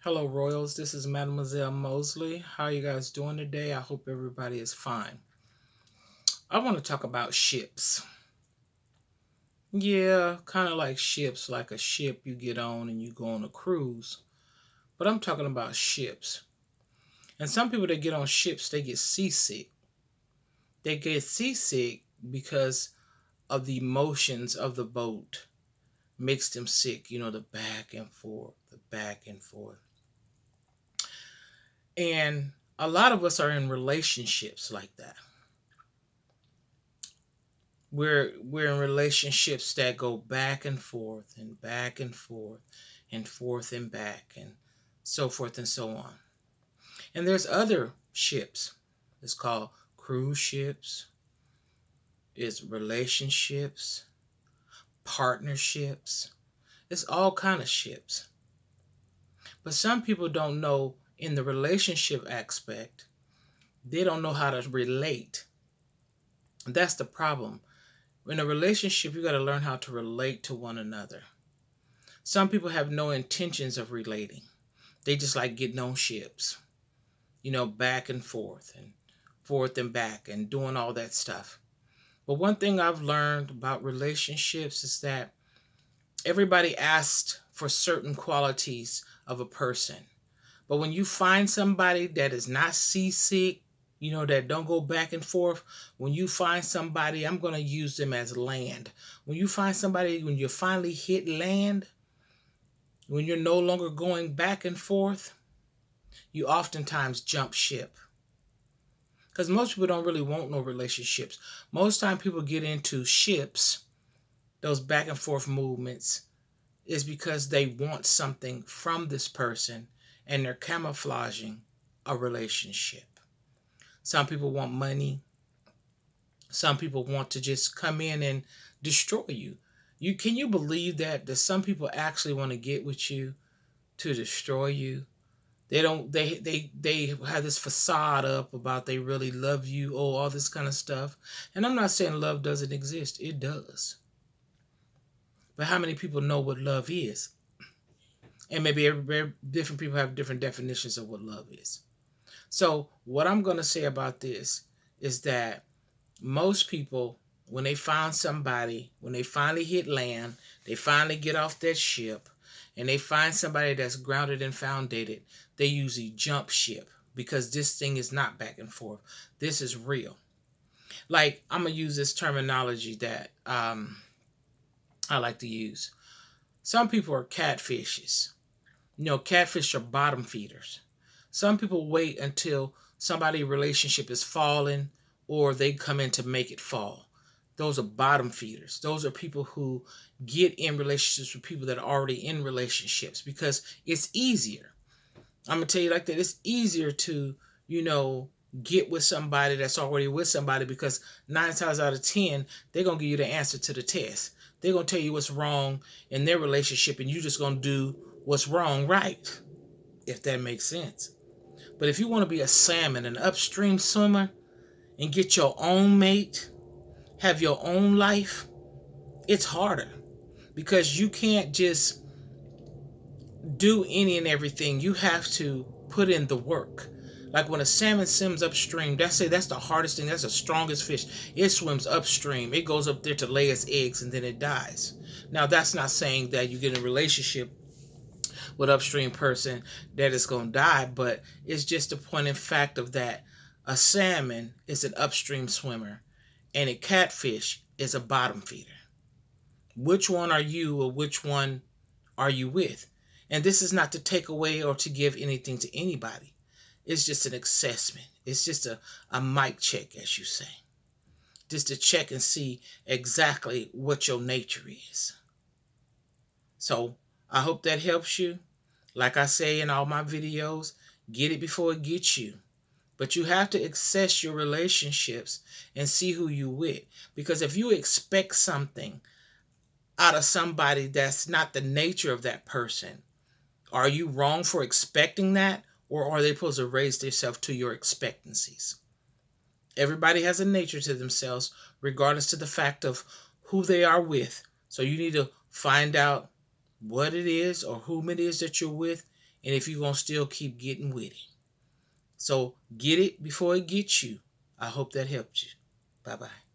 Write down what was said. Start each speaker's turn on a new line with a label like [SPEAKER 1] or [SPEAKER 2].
[SPEAKER 1] Hello, Royals. This is Mademoiselle Mosley. How are you guys doing today? I hope everybody is fine. I want to talk about ships. Yeah, kind of like ships, like a ship you get on and you go on a cruise. But I'm talking about ships. And some people that get on ships, they get seasick. They get seasick because of the motions of the boat makes them sick. The back and forth, the back and forth. And a lot of us are in relationships like that. We're in relationships that go back and forth and back and forth and forth and back and so forth and so on. And there's other ships. It's called cruise ships, it's relationships, partnerships. It's all kind of ships. But some people don't know in the relationship aspect, they don't know how to relate. That's the problem. In a relationship, you got to learn how to relate to one another. Some people have no intentions of relating. They just like getting on ships, back and forth and back and doing all that stuff. But one thing I've learned about relationships is that everybody asks for certain qualities of a person. But when you find somebody that is not seasick, that don't go back and forth, when you find somebody, I'm going to use them as land. When you find somebody, when you finally hit land, when you're no longer going back and forth, you oftentimes jump ship. Because most people don't really want no relationships. Most time people get into ships, those back and forth movements, is because they want something from this person and they're camouflaging a relationship. Some people want money. Some people want to just come in and destroy you. Can you believe that some people actually want to get with you to destroy you? They don't they have this facade up about they really love you, all this kind of stuff. And I'm not saying love doesn't exist. It does. But how many people know what love is? And maybe different people have different definitions of what love is. So what I'm going to say about this is that most people, when they find somebody, when they finally hit land, they finally get off that ship, and they find somebody that's grounded and founded, they usually jump ship because this thing is not back and forth. This is real. Like, I'm going to use this terminology that I like to use. Some people are catfishes. Catfish are bottom feeders. Some people wait until somebody's relationship is falling or they come in to make it fall. Those are bottom feeders. Those are people who get in relationships with people that are already in relationships because it's easier. I'm going to tell you like that. It's easier to, get with somebody that's already with somebody because 9 times out of 10, they're going to give you the answer to the test. They're going to tell you what's wrong in their relationship and you're just going to do what's wrong right, if that makes sense. But if you want to be a salmon, an upstream swimmer, and get your own mate, have your own life, it's harder because you can't just do any and everything. You have to put in the work. Like when a salmon swims upstream, that's the hardest thing. That's the strongest fish. It swims upstream. It goes up there to lay its eggs and then it dies. Now that's not saying that you get in a relationship with upstream person that is going to die, but it's just the point in fact of that a salmon is an upstream swimmer and a catfish is a bottom feeder. Which one are you or which one are you with? And this is not to take away or to give anything to anybody. It's just an assessment. It's just a mic check, as you say. Just to check and see exactly what your nature is. So I hope that helps you. Like I say in all my videos, get it before it gets you. But you have to assess your relationships and see who you with. Because if you expect something out of somebody that's not the nature of that person, are you wrong for expecting that? Or are they supposed to raise themselves to your expectancies? Everybody has a nature to themselves, regardless to the fact of who they are with. So you need to find out what it is or whom it is that you're with and if you're going to still keep getting with it. So get it before it gets you. I hope that helped you. Bye-bye.